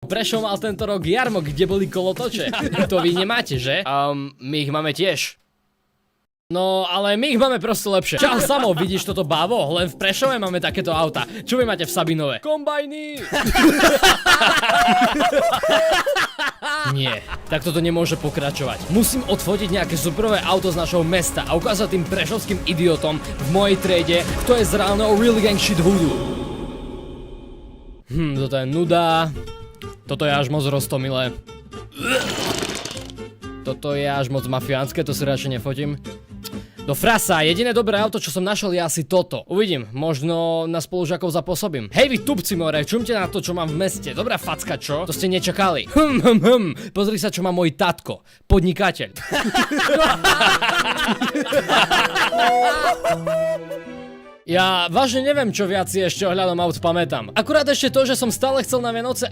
Prešov mal tento rok jarmok, kde boli kolotoče. To vy nemáte, že? My ich máme tiež. No, ale my ich máme proste lepšie. Čau samo, vidíš toto bávo? Len v Prešove máme takéto auta. Čo vy máte v Sabinove? Kombajny! Nie, tak toto nemôže pokračovať. Musím odfotiť nejaké superové auto z našho mesta a ukázať tým prešovským idiotom v mojej triede, kto je z reálneho real gang shit hoodu. Toto je nuda. Toto je až moc roztomilé. Toto je až moc mafiánske, to si radšej nefotím. Do frasa, jediné dobré auto, čo som našiel, je asi toto. Uvidím, možno na spolužiakov zapôsobím. Hej vy tupci more, čumte na to, čo mám v meste. Dobrá facka, čo? To ste nečakali. Pozri sa, čo má môj tatko. Podnikateľ. Ja vážne neviem, čo viac si ešte ohľadom aut pamätám. Akurát ešte to, že som stále chcel na Vianoce